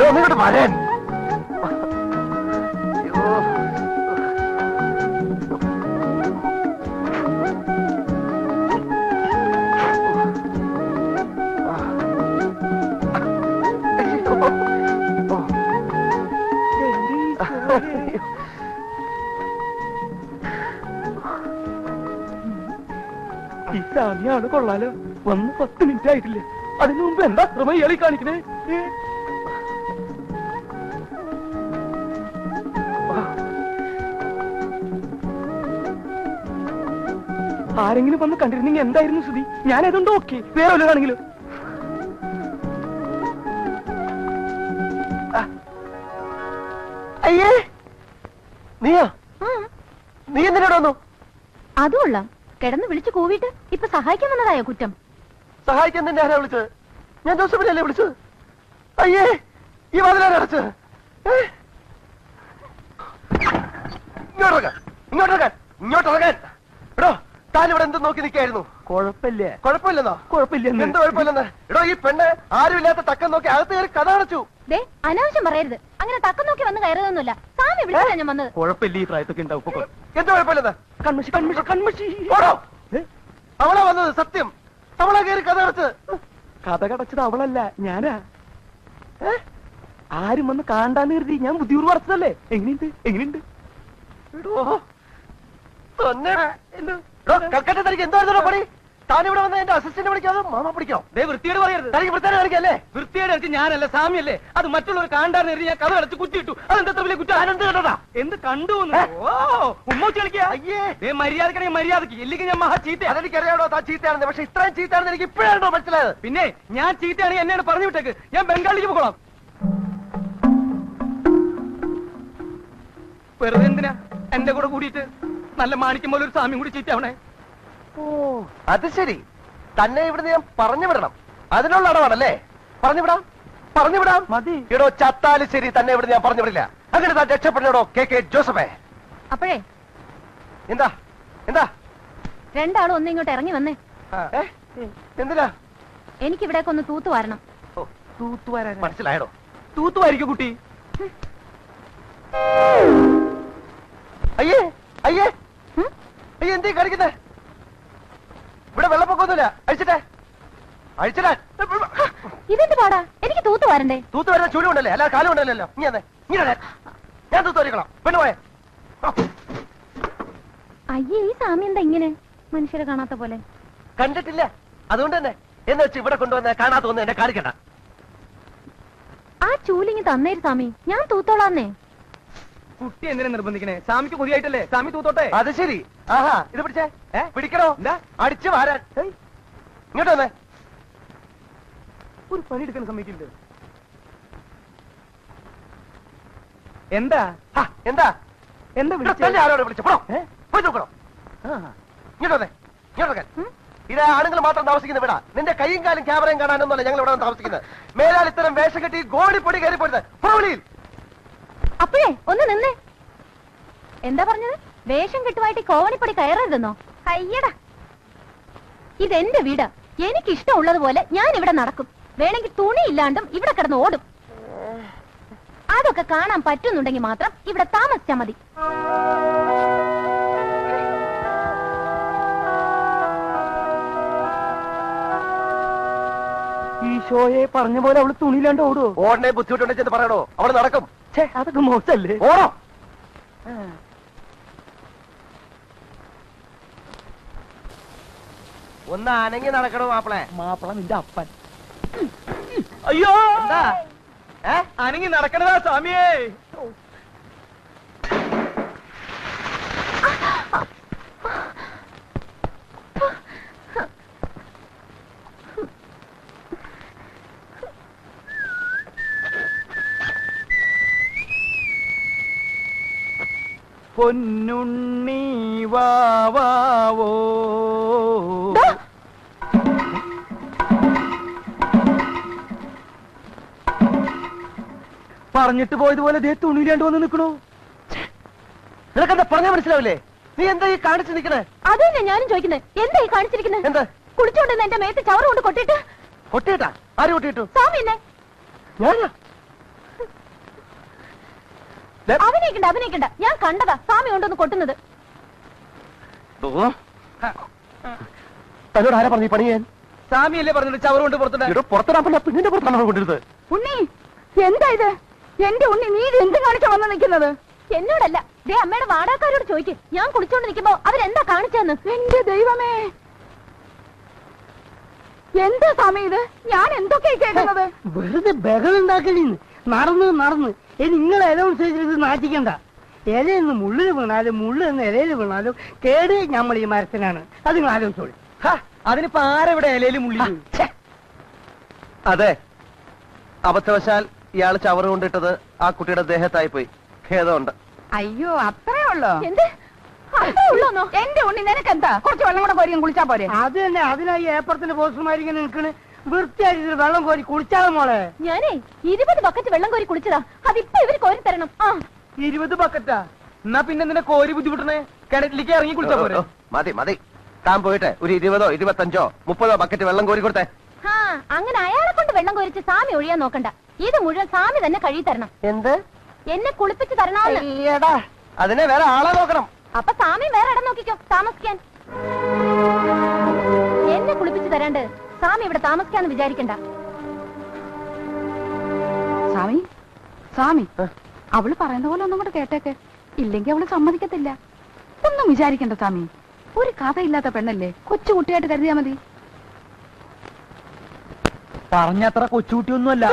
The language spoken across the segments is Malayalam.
ഒന്നിങ്ങോട്ട് വരാൻ. ഈ സാമിയാണ് കൊള്ളാലോ. വന്ന് 10 മിനിറ്റ് ആയിട്ടില്ല. അതിനു മുമ്പ് എന്താ അത്രമ ഇയാളി കാണിക്കണേ? ആരെങ്കിലും വന്ന് കണ്ടിരുന്നെങ്കിൽ എന്തായിരുന്നു സ്ഥിതി? ഞാനതുകൊണ്ട് ഓക്കെ, വേറെ വല്ലതാണെങ്കിലും. അയ്യേ, നീയോ? നീ എന്തിനോട് വന്നു? അതുകൊള്ള കിടന്ന് വിളിച്ചു കൂവിട്ട് ഇപ്പൊ സഹായിക്കാൻ വന്നതായോ കുറ്റം? സഹായിക്കാൻ തന്നെ ആരാ വിളിച്ചത്? ഞാൻ ജോസഫിനല്ലേ വിളിച്ചത്? അയ്യേ, ഈ വാതിലാരാ അടച്ചത്? ഇങ്ങോട്ടിറങ്ങാൻ. എടോ, താൻ ഇവിടെ എന്ത് നോക്കി നിൽക്കായിരുന്നു? കുഴപ്പമില്ല. കുഴപ്പമില്ലെന്നോ? കുഴപ്പമില്ലെന്ന്. എന്ത് കുഴപ്പമില്ലെന്ന്? എടോ, ഈ പെണ്ണ് ആരുമില്ലാത്ത തക്കം നോക്കി അകത്ത് കയറി കഥ അടച്ചു. ദേ, അനാവശ്യം പറയരുത്. അങ്ങനെ തക്കം നോക്കി വന്ന് കയറുതൊന്നുമില്ല. സാമി വിളിച്ചാ ഞാൻ വന്നത്. കുഴപ്പമില്ല, ഈ പ്രായത്തൊക്കെ ഉണ്ടാവും. എന്ത് കുഴപ്പമില്ലെന്ന്? കൺമഷി കൺമഷി കൺമഷി. ഓടോ, അവളാ വന്നത്. സത്യം, അവളാ കയറി കഥ അടച്ചത്. കഥ കടച്ചത് അവളല്ല, ഞാനാ. ആരും വന്ന് കാണാന്ന് കരുതി ഞാൻ ബുദ്ധിപൂർവ്വം അടച്ചതല്ലേ. എങ്ങനെയുണ്ട്? കൽക്കട്ട തനിക്ക് എന്തായിരുന്നു പണി? താനിവിടെ വന്ന എന്റെ അസിസ്റ്റന്റ് വിളിക്കാതെ മാമ പിടിക്കോ? വൃത്തിയോട് പറയരുത്. തനിക്ക് വൃത്തിയോട് കളിക്കല്ലേ? വൃത്തിയോട് കളിച്ച് ഞാനല്ല, സാമിയല്ലേ. അത് മറ്റുള്ളവർ കാണാന്ന് കരുതി ഞാൻ കഥ അടച്ച് കുത്തിയിട്ടു. അതെന്താ വലിയ കുറ്റം? ഞാനെന്ത് കേട്ടതാ? എന്ത് കണ്ടു? ഉമ്മൂച്ച് കളിക്കാ? അയ്യേ, മര്യാദക്കാണെങ്കിൽ മര്യാദക്ക്, ഇല്ലെങ്കിൽ ഞാൻ മഹാ ചീത്ത. അതെനിക്കറിയാടോ താൻ ചീത്തയാണെന്ന്. പക്ഷെ ഇത്രയും ചീത്തയാണെന്ന് എനിക്ക് ഇപ്പോഴാണോ മനസ്സിലായത്? പിന്നെ ഞാൻ ചീത്തയാണെങ്കിൽ എന്നെയാണ് പറഞ്ഞു വിട്ടേക്ക്. ഞാൻ ബംഗാളിലേക്ക് പോകണം. വെറുതെ എന്തിനാ എന്റെ കൂടെ കൂടിയിട്ട് നല്ല മാണിക്കും പോലെ ഒരു സാമ്യം കൂടി ചീത്തയാവണേ? ഓ, അത് ശരി. തന്നെ ഇവിടുന്ന് ഞാൻ പറഞ്ഞു വിടണം, അതിനുള്ള അടവാണല്ലേ? പറഞ്ഞു വിടാം മതി. ഇടോ, ചത്താലും ശരി, തന്നെ ഇവിടെ ഞാൻ പറഞ്ഞു വിടില്ല. അങ്ങനെ താൻ രക്ഷപ്പെടണോ കെ ജോസഫേ? അപ്പോഴേ എന്താ രണ്ടാളും ഒന്ന് ഇങ്ങോട്ട് ഇറങ്ങി വന്നേ. എന്തിനാ? എനിക്കിവിടേക്ക് ഒന്ന് തൂത്തു വരണം. തൂത്തുവാരാ? മനസ്സിലായടോ? തൂത്തുവായിരിക്കും കുട്ടി. അയ്യേ അയ്യേ അയ്യേ, എന്തേ കാണിക്കുന്നേ? ഇവിടെ വെള്ളപ്പൊക്കമൊന്നുമില്ല. അഴിച്ചിട്ടേ. ഇതെന്ത് പാടാ? എനിക്ക് തൂത്തു വരണ്ടേ? തൂത്ത് വരുന്ന ചുഴി ഉണ്ടല്ലേ, അല്ല കാലം ഉണ്ടല്ലോ. ഇങ്ങനെ ഞാൻ തൂത്ത് വരിക്കണം. പെണ്ണു പോയെ. അയ്യേ, ഈ സാമി എന്താ ഇങ്ങനെ മനുഷ്യരെ കാണാത്ത പോലെ? കണ്ടിട്ടില്ല, അതുകൊണ്ട് തന്നെ എന്ന് വെച്ച് ഇവിടെ കൊണ്ടുവന്ന് കാണാത്ത ഒന്ന് എന്നെ കാണിക്കണ്ട. ആ ചൂലിങ്ങി തന്നേര് സാമി, ഞാൻ തൂത്തോളാന്നേ. കുട്ടി എന്തിനാ നിർബന്ധിക്കണേ? സാമിക്ക് പുതിയായിട്ടല്ലേ, സാമി തൂത്തോട്ടെ. അത് ശരി. ആഹാ, ഇത് പിടിച്ചേ. പിടിക്കണോ? എന്താ? അടിച്ചു വാരാൻ. ഇങ്ങോട്ട് വന്നേ. ഒരു പണി എടുക്കാൻ സമ്മതിക്കില്ല. എന്താ എന്താ എന്താ ആരോട് വിളിച്ചോ? പോയി നോക്കണോ? ഇങ്ങോട്ട് വന്നേ. ഇത് ആണുങ്ങൾ മാത്രം താമസിക്കുന്ന വീടാ. നിന്റെ കൈയും കാലും ക്യാമറയും കാണാനൊന്നുമല്ല ഞങ്ങൾ ഇവിടെ താമസിക്കുന്നത്. മേലാൽ ഇത്തരം വേഷം കെട്ടി ഗോടിപ്പൊടി കയറി പോരുത്. അപ്പോഴേ ഒന്ന് നിന്നേ. എന്താ പറഞ്ഞത്? വേഷം കെട്ടുമായിട്ട് കോവണിപ്പൊടി കയറരുതെന്നോ? അയ്യടാ, ഇതെന്റെ വീട്. എനിക്കിഷ്ടമുള്ളതുപോലെ ഞാൻ ഇവിടെ നടക്കും. വേണമെങ്കിൽ തുണി ഇല്ലാണ്ടും ഇവിടെ കിടന്ന് ഓടും. അതൊക്കെ കാണാൻ പറ്റുന്നുണ്ടെങ്കിൽ മാത്രം ഇവിടെ താമസിച്ചാ മതി. ഈശോയെ, പറഞ്ഞ പോലെ അവള് തുണിയില്ലാണ്ട് ഓടുവോ? ഓടനെ ബുദ്ധിമുട്ടുണ്ടെന്ന് ചെന്ന് പറയണോ? അവള് നടക്കും. അതൊക്കെ മോശല്ലേ? ഓടോ. ഒന്ന് അനങ്ങി നടക്കണോ മാപ്പിള? നിന്റെ അപ്പൻ. അയ്യോ, എന്താ അനങ്ങി നടക്കണതാ സ്വാമിയേ. പൊന്നുണ്ണി വാവോ. പറഞ്ഞിട്ട് പോയതുപോലെ ദേ തുണിയിലാണ്ട് വന്ന് നിൽക്കണോ? നിനക്കെന്താ പറഞ്ഞാ മനസ്സിലാവില്ലേ? നീ എന്താ ഈ കാണിച്ചു നിൽക്കണേ? അതന്നെ ഞാനും ചോദിക്കുന്നത്. എന്താ ഈ കാണിച്ചിരിക്കുന്നത്? എന്താ? കുളിച്ചോണ്ടെന്ന് എന്റെ മേത്ത് ചവറ് കൊണ്ട് കൊട്ടിട്ട് കൊട്ടിയിട്ടാ? ആര് കൊട്ടിയിട്ടു? സ്വാമി എന്നെ ഞാനാ? അഭിനയിക്കണ്ട ഞാൻ കണ്ടതാ സ്വാമി കൊണ്ടൊന്ന് കൊട്ടുന്നത്. തന്നോട് ആരാ പറഞ്ഞു പണി ചെയ്യാൻ? സ്വാമിയല്ലേ പറഞ്ഞിട്ട് ചവറ് കൊണ്ട് പുറത്തുണ്ട്. പുറത്തിടാൻ പറ്റില്ല, പെണ്ണിന്റെ പുറത്താണ് കൊണ്ടിരുന്നത്. ഉണ്ണി എന്താ ഇത്? എന്റെ ഉണ്ണി നീ എന്ത് കാണിച്ചാ വന്ന് നിൽക്കുന്നത്? എന്നോടല്ല, ദേ അമ്മയുടെ വാടകക്കാരോട് ചോദിക്ക്. ഞാൻ കുളിച്ചോണ്ട് നിൽക്കുമ്പോ അവരെന്താ കാണിച്ചെന്ന്. എന്റെ ദൈവമേ, എന്താ സ്വാമി ഇത്? ഞാൻ എന്തൊക്കെയാ കേൾക്കുന്നത്? വെറുതെ ബഹളുണ്ടാക്കലിന്ന് നടന്ന് ഇനി നിങ്ങൾ അനൗൺസ് ചെയ്തിട്ട് നാട്ടിക്കണ്ട. ഇലയെന്ന് മുള്ളിൽ വീണാലും മുള്ളെന്ന് ഇലയിൽ വീണാലും കേട് നമ്മൾ ഈ മരത്തിനാണ്. അത് നിങ്ങൾ ആലോചിച്ചോളൂ. അതിനിപ്പോ ആരെവിടെ ഇലയിലും മുള്ളി? അതെ, അബദ്ധവശാൽ ഇയാൾ ചവറ് കൊണ്ടിട്ടത് ആ കുട്ടിയുടെ ദേഹത്തായി പോയി. ഖേദമുണ്ട്. അയ്യോ അത്രേ ഉള്ളോ? എന്ത് അത്രേ ഉള്ളൂന്നോ? എന്റെ ഉണ്ണി നിനക്കെന്താ? കുറച്ച് വെള്ളം കൂടെ കോരി കുളിച്ചാ പോരെ? അത് തന്നെ, അതിനായി ഏപ്പറത്തിന്റെ പോസ്റ്റർമാരിങ്ങനെ നിൽക്കണ്. വൃത്തിയായിട്ട് വെള്ളം കോരി കുളിച്ചാലും മോളെ. ഞാനേ 20 ബക്കറ്റ് വെള്ളം കോരി കുളിച്ചതാ. അതിപ്പോ ഇവര് കോരി തരണം. 20 ബക്കറ്റാ? എന്നാ പിന്നെ നിന്നെ കോരി ബുദ്ധിമുട്ടണേ, കിണറ്റിലേക്ക് ഇറങ്ങി കുളിച്ചാ പോരെ? മതി താൻ പോയിട്ട് ഒരു 20, 25, 30 ബക്കറ്റ് വെള്ളം കോരി കൊടുത്തേ. അങ്ങനെ അയാളെ കൊണ്ട് വെള്ളം കോരിച്ച് സ്വാമി ഒഴിയാൻ നോക്കണ്ട. ഇത് മുഴുവൻ സ്വാമി തന്നെ കഴുകി തരണം. എന്ത്? എന്നെ കുളിപ്പിച്ച് തരണമെന്ന്. അതിനെ വേറെ ആളെ നോക്കണം. അപ്പൊ സ്വാമി വേറെ ഇടം നോക്കിക്കോ താമസിക്കാൻ. എന്നെ കുളിപ്പിച്ച് തരാണ്ട് സ്വാമി ഇവിടെ താമസിക്കാന്ന് വിചാരിക്കണ്ട. സ്വാമി സ്വാമി അവള് പറയുന്ന പോലെ ഒന്നും കൂടെ കേട്ടേക്ക്. ഇല്ലെങ്കിൽ അവള് സമ്മതിക്കത്തില്ല. ഒന്നും വിചാരിക്കണ്ട സ്വാമി. ഒരു കഥയില്ലാത്ത പെണ്ണല്ലേ, കൊച്ചു കുട്ടിയായിട്ട് കരുതിയാ മതി. പറഞ്ഞത്ര കൊച്ചുകുട്ടിയൊന്നുമല്ല.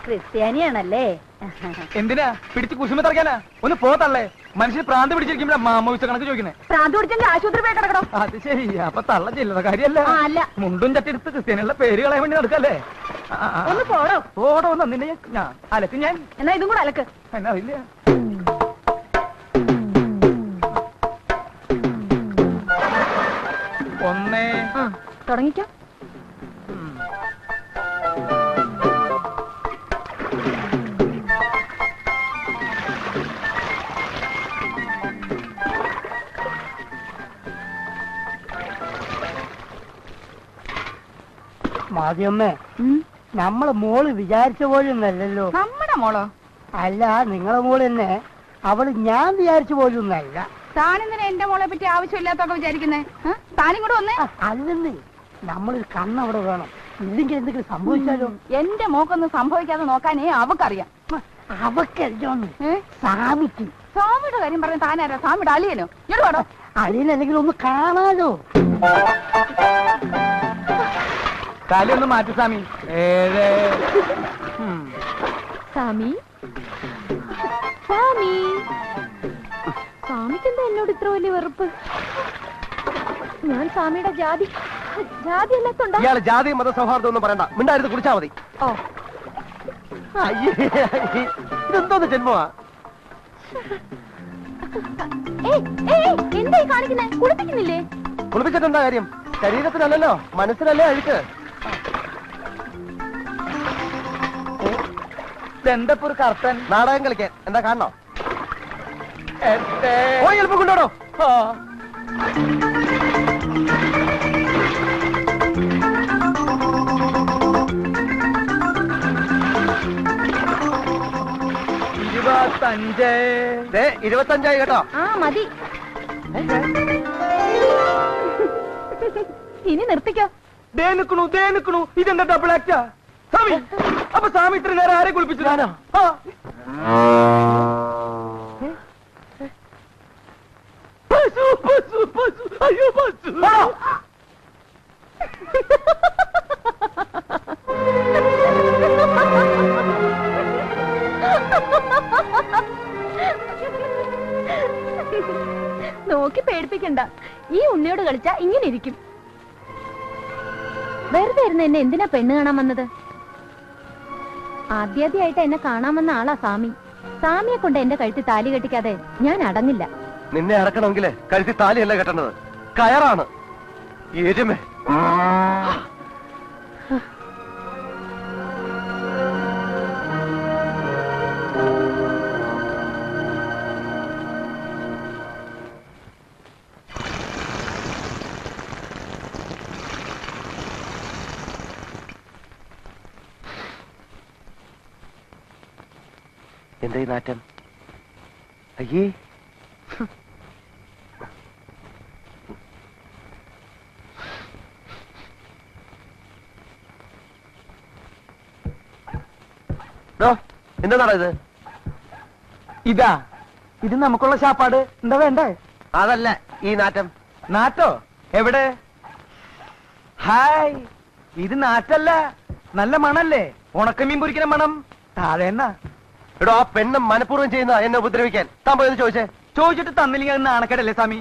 ക്രിസ്ത്യാനിയാണല്ലേ? എന്തിനാ പിടിച്ച് കുശുമ തറക്കാനാ? ഒന്ന് പോത്തള്ളേ. മനുഷ്യന് പ്രാന്ത് പിടിച്ചിരിക്കുമ്പോഴാ മാമോയിച്ച കണക്ക് ചോദിക്കണേ. പ്രാന്ത് പിടിച്ചെങ്കിൽ ആശുപത്രി പോയി കിടക്കണം. അത് ശരി. അപ്പൊ തള്ള ചില്ലറ കാര്യല്ല. അല്ല. മുണ്ടും ചട്ടിയെടുത്ത് ക്രിസ്ത്യാനികളുടെ പേര് കളയാൻ വേണ്ടി നടക്കല്ലേ? ഒന്ന് പോടോ. ഓടോ നിന്നെ ഞാൻ അലക്ക് ഞാൻ. എന്നാ ഇതും കൂടെ അലക്ക്. എന്നാ അറിയില്ല. ഒന്നേ തുടങ്ങിക്കോ. മാതിയമ്മേ, നമ്മളെ മോള് വിചാരിച്ച പോലൊന്നല്ലല്ലോ. നമ്മുടെ മോളോ? അല്ല, നിങ്ങളെ മോള് തന്നെ. അവള് ഞാൻ വിചാരിച്ച പോലൊന്നല്ല. താനെന്തിനാ എന്റെ മോളെ പറ്റി ആവശ്യമില്ലാത്തൊക്കെ വിചാരിക്കുന്നേ? താനും കൂടെ വന്നേ. അല്ലെന്ന്, നമ്മളൊരു കണ്ണവിടെ വേണം. ഇല്ലെങ്കിൽ എന്തെങ്കിലും സംഭവിച്ചാലോ? എന്റെ മോക്കൊന്നും സംഭവിക്കാതെ നോക്കാനേ അവക്കറിയാം. അവക്കറിയോന്ന് സ്വാമിക്ക്. സ്വാമിയുടെ കാര്യം പറഞ്ഞ താനാരാ? സ്വാമിയുടെ അളിയനോ? ഇങ്ങോട്ട് വേണോ? അളിയനല്ലെങ്കിൽ ഒന്ന് കാണാലോ. കാലൊന്ന് മാറ്റി സ്വാമി. സ്വാമി സ്വാമി സ്വാമിക്ക് എന്താ എന്നോട് ഇത്ര വലിയ വെറുപ്പ്? ഞാൻ സ്വാമിയുടെ ജാതി അല്ലാത്തോണ്ടാ? ഇയാള് ജാതി മത സൗഹാർദ്ദം ഒന്നും പറയണ്ട. മിണ്ടായിരുന്നു കുടിച്ചാ മതി. ഓ, ഇതെന്തോന്ന് ജന്മമാ? എന്തായി കാണിക്കുന്നേ? കുളിപ്പിക്കുന്നില്ലേ? കുളിപ്പിച്ചിട്ടെന്താ കാര്യം? ശരീരത്തിനല്ലല്ലോ, മനസ്സിനല്ലേ അഴുക്ക്. എന്താ ഒരു കർത്തൻ നാടകം കളിക്കാൻ എന്താ കാണണോ? പോയി എളുപ്പം കൊണ്ടോടോ. ഇരുപത്തഞ്ച്. 25 കേട്ടോ. മതി. ഇനി നിർത്തിക്കോ. ദേ നിക്കണു. ഇതെന്താ ഡബിൾ ആക്റ്റാ? സ്വാമി, അപ്പൊ സ്വാമി ഇത്ര നേരം ആരെ കുളിപ്പിച്ചു? അയ്യോ പശു. നോക്കി പേടിപ്പിക്കണ്ട. ഈ ഉണ്ണിയോട് കളിച്ചാ ഇങ്ങനെ ഇരിക്കും. വെറുതെ ഇരുന്ന് എന്നെ എന്തിനാ പെണ്ണ് കാണാൻ വന്നത്? ആദ്യാദ്യമായിട്ട് എന്നെ കാണാൻ വന്ന ആളാ സ്വാമി. സ്വാമിയെ കൊണ്ട് എന്റെ കഴുത്തിൽ താലി കെട്ടിക്കാതെ ഞാൻ അടങ്ങില്ല. നിന്നെ അടക്കണമെങ്കിൽ കഴുത്തി താലിയല്ല കെട്ടേണ്ടത്, കയറാണ്. എരുമേ. എന്താ ഈ നാറ്റം? അയ്യേ, എന്താണോ ഇത്? ഇതാ, ഇത് നമുക്കുള്ള ശാപ്പാട്. എന്താ വേണ്ടേ? അതല്ല ഈ നാറ്റം. നാറ്റോ? എവിടെ? ഹായ്, ഇത് നാറ്റല്ല, നല്ല മണല്ലേ, ഉണക്കമീൻ പൊരിക്കുന്ന മണം. താഴെ എന്നാ? എടോ, ആ പെണ്ണ് മനഃപൂർവ്വം ചെയ്യുന്ന എന്നെ ഉപദ്രവിക്കാൻ. താൻ പോയെന്ന് ചോദിച്ചേ. ചോദിച്ചിട്ട് തന്നില്ലെങ്കിൽ അത് നാണക്കേടല്ലേ സ്വാമി?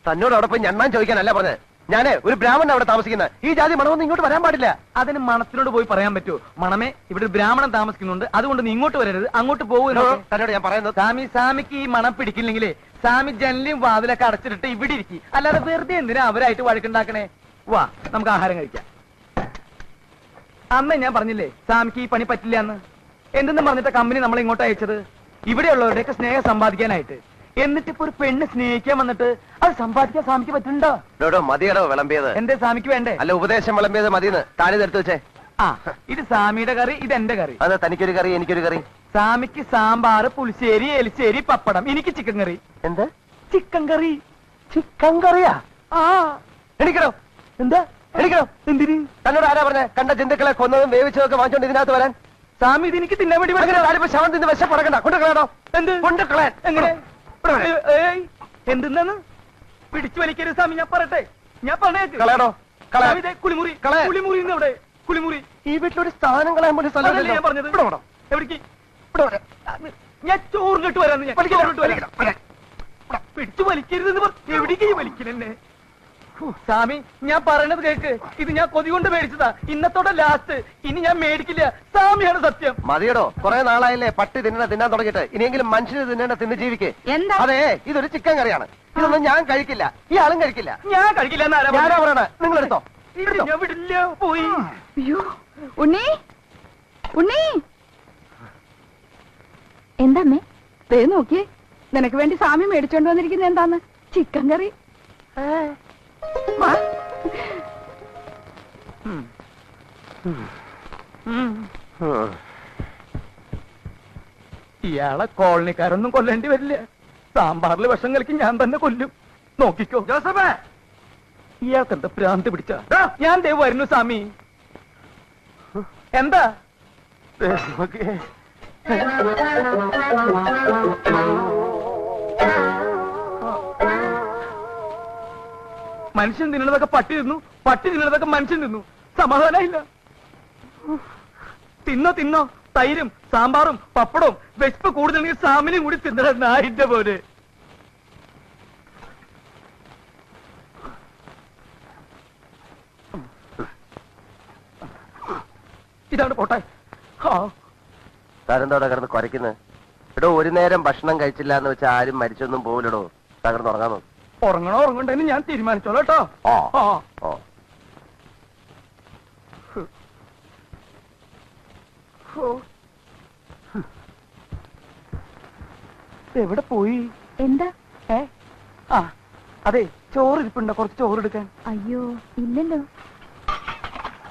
തന്നോട് അവിടെ പോയി ഞണ്ണാൻ ചോദിക്കാനല്ല പറഞ്ഞത്. ഞാന് ഒരു ബ്രാഹ്മണൻ അവിടെ താമസിക്കുന്നത്. ഈ ജാതി മണമൊന്നും ഇങ്ങോട്ട് വരാൻ പാടില്ല. അതിന് മണത്തിനോട് പോയി പറയാൻ പറ്റുമോ? മണമേ, ഇവിടെ ഒരു ബ്രാഹ്മണൻ താമസിക്കുന്നുണ്ട്, അതുകൊണ്ട് നീ ഇങ്ങോട്ട് വരരുത്, അങ്ങോട്ട് പോകുന്നു. തന്നോട് ഞാൻ പറയുന്നത്. സാമിക്ക് ഈ മണം പിടിക്കില്ലെങ്കിലേ സാമി ജനലും വാതിലൊക്കെ അടച്ചിട്ട് ഇവിടെ ഇരിക്കും. അല്ലാതെ വെറുതെ എന്തിനാ അവരായിട്ട് വഴക്കുണ്ടാക്കണേ? വാ, നമുക്ക് ആഹാരം കഴിക്കാം. അമ്മ ഞാൻ പറഞ്ഞില്ലേ സാമിക്ക് ഈ പണി പറ്റില്ല എന്ന്. എന്തെന്ന് പറഞ്ഞിട്ട് കമ്പനി നമ്മളെ ഇങ്ങോട്ട് അയച്ചത് ഇവിടെയുള്ളവരുടെയൊക്കെ സ്നേഹം സമ്പാദിക്കാനായിട്ട്. എന്നിട്ട് ഇപ്പൊ ഒരു പെണ്ണ് സ്നേഹിക്കാൻ വന്നിട്ട് അത് സമ്പാദിക്കാൻ സ്വാമിക്ക് പറ്റുന്നുണ്ടോ? മതിയടോ വിളമ്പിയത്. എന്റെ സ്വാമിക്ക് വേണ്ടേ? അല്ല, ഉപദേശം വിളമ്പിയത് മതിയെന്ന് താനിതെടുത്ത് വെച്ചേ. ആ, ഇത് സ്വാമിയുടെ കറി, ഇത് എന്റെ കറി. അതെ, തനിക്കൊരു കറി, എനിക്കൊരു കറി. സ്വാമിക്ക് സാമ്പാറ്, പുളിശ്ശേരി, എലിശ്ശേരി, പപ്പടം. എനിക്ക് ചിക്കൻ കറി. എന്ത് ചിക്കൻ കറി? ചിക്കൻ കറിയാ? ആ, എണിക്കണോ? എന്താ എണിക്കണോ? എന്തിന്? തന്നോട് ആരാ പറഞ്ഞ കണ്ട ജന്തുക്കളെ കൊന്നതും വേവിച്ചതൊക്കെ വാങ്ങിച്ചോണ്ട് ഇതിനകത്ത് വരാൻ? സ്വാമി ഇത് എനിക്ക് തിന്നാൻ വേണ്ടി അങ്ങനെ ആരിപ്പോ ശവം തിന്ന് വിശപ്പടക്കണ്ട. കൊണ്ടുകളയാണോ? എന്ത് കൊണ്ടുകളയാൻ? എങ്ങനെ? എന്തെന്നാണ്? പിടിച്ചു വലിക്കരുത് സ്വാമി, ഞാൻ പറയട്ടെ, ഞാൻ പറഞ്ഞേക്ക്. കളയണോ? സ്വാമി, ദേ കുളിമുറി. കളയാൻ. കുളിമുറി എവിടെ? കുളിമുറി. ഈ വീട്ടിലൊരു സ്ഥാനം കളയാൻ പോലും സ്ഥലം അതല്ലേ ഞാൻ പറഞ്ഞത്. എവിടേക്ക്? ഞാൻ ചോറും കെട്ട് വരാന്ന്. ഞാൻ പിടിച്ചു വലിക്കരുതെന്ന് പറഞ്ഞു. എവിടേക്ക് വലിക്കലെന്നെ? സ്വാമി, ഞാൻ പറയണത് കേക്ക്. ഇത് ഞാൻ കൊതി കൊണ്ട് മേടിച്ചതാ, ഇന്നത്തോടെ ലാസ്റ്റ്. ഇനി ഞാൻ മേടിക്കില്ല. സ്വാമിയാണ് സത്യം. മതിയടോ, കുറെ നാളായില്ലേ പട്ടി തിന്നാൻ തുടങ്ങിയിട്ട്. ഇനിയെങ്കിലും മനുഷ്യന് തിന്ന് ജീവിക്കേ. എന്താ? അതെ, ഇതൊരു ചിക്കൻ കറിയാണ്. ഇതൊന്നും ഞാൻ കഴിക്കില്ല, ഈ ആളും കഴിക്കില്ല. ഞാൻ കഴിക്കില്ല. ഞാനാ പറയണേ, നിങ്ങളെടുത്തോ. ഞാൻ വിടില്ല. പോയി. അയ്യോ, ഉണ്ണി, ഉണ്ണി, എന്താമ്മേ? ദേ നോക്കിയേ, നിനക്ക് വേണ്ടി സ്വാമി മേടിച്ചോണ്ട് വന്നിരിക്കുന്നത് എന്താന്ന്? ചിക്കൻ കറി. ഇയാളെ കോളനിക്കാരൊന്നും കൊല്ലേണ്ടി വരില്ല. സാമ്പാറിൽ വിഷം കലക്കി ഞാൻ തന്നെ കൊല്ലും. നോക്കിക്കോ ജോസഫേ. ഇയാൾക്ക് എന്താ ഭ്രാന്ത് പിടിച്ച? ഞാൻ ദേ വരുന്നു സ്വാമി. എന്താ? മനുഷ്യൻ തിന്നണതൊക്കെ പട്ടി തിന്നു, പട്ടി തിന്നണതൊക്കെ മനുഷ്യൻ തിന്നു. സമാധാനമില്ല. തിന്നോ തൈരും സാമ്പാറും പപ്പടവും വിശപ്പ് കൂടുതലെങ്കിൽ സാമിനും കൂടി തിന്നണ നായിന്റെ പോലെ. ഇതാണ് പോട്ടെ. താരെന്തോടെ കിടന്ന് കുരയ്ക്കുന്നത്? എടോ, ഒരു നേരം ഭക്ഷണം കഴിച്ചില്ല എന്ന് വെച്ചാൽ ആരും മരിച്ചൊന്നും പോവില്ലടോ. തകർന്ന് ഉറങ്ങാമോ? ഉറങ്ങണ്ടെന്ന് ഞാൻ തീരുമാനിച്ചോളൂ കേട്ടോ. എവിടെ പോയി? എന്താ? അതെ, ചോറ് ഇരിപ്പുണ്ടോ? കുറച്ച് ചോറ് എടുക്കാൻ. അയ്യോ, ഇല്ലല്ലോ.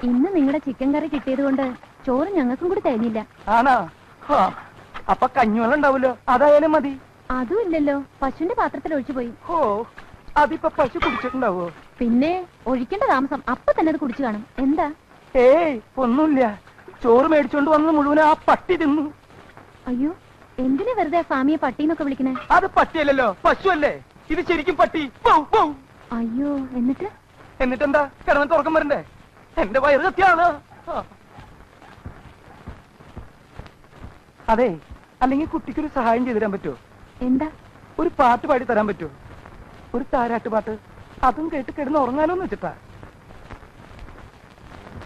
ഇന്ന് നിങ്ങളുടെ ചിക്കൻ കറി കിട്ടിയത് കൊണ്ട് ചോറ് ഞങ്ങൾക്കും കൂടി തരുന്നില്ല. ആണോ? അപ്പൊ കഞ്ഞിവെള്ളം ഉണ്ടാവല്ലോ, അതായാലും മതി. അതും ഇല്ലല്ലോ, പശുവിന്റെ പാത്രത്തിൽ ഒഴിച്ചു പോയി. ഓ, അതിപ്പോ പശു കുടിച്ചിട്ടുണ്ടാവോ? പിന്നെ ഒഴിക്കേണ്ട താമസം, അപ്പൊ തന്നെ അത് കുടിച്ചു കാണും. എന്താ? ഏയ്, ഒന്നുമില്ല. ചോറ് മേടിച്ചോണ്ട് വന്നത് മുഴുവൻ ആ പട്ടി തിന്നു. അയ്യോ, എന്തിനാ വെറുതെ സ്വാമിയെ പട്ടിന്നൊക്കെ വിളിക്കണേ? അത് പട്ടിയല്ലല്ലോ, പശു അല്ലേ. ഇത് ശരിക്കും പട്ടി. അയ്യോ, എന്നിട്ടെന്താ? കിടന്നിട്ട് ഉറക്കം വരണ്ടേ? എന്റെ വയറ് കത്തിയാണ്. അതെ, അല്ലെങ്കിൽ കുട്ടിക്കൊരു സഹായം ചെയ്തു തരാൻ പറ്റുമോ? എന്താ? ഒരു പാട്ട് പാടി തരാൻ പറ്റുമോ? ഒരു താരാട്ട് പാട്ട്. അതും കേട്ട് കിടന്ന് ഉറങ്ങാലോന്ന് വെച്ചിട്ടാ.